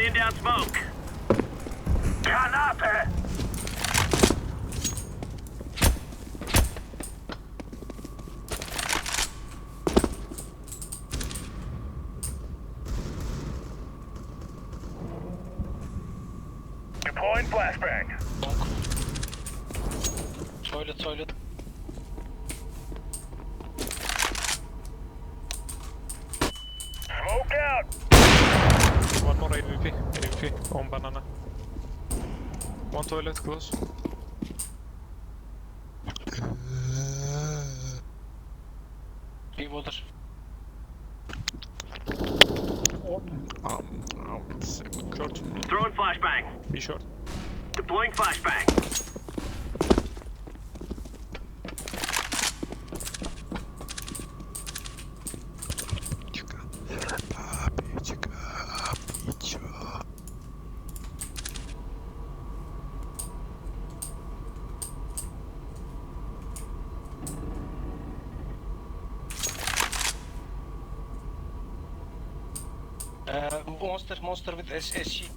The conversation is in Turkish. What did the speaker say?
Laying down smoke. Granate! Deploying flashbang. Toilet. Smoke out. One more AVP on banana. One toilet close. Bir water. Short. Throwing flashbang. Be short. Deploying flashbang. Monster with SG.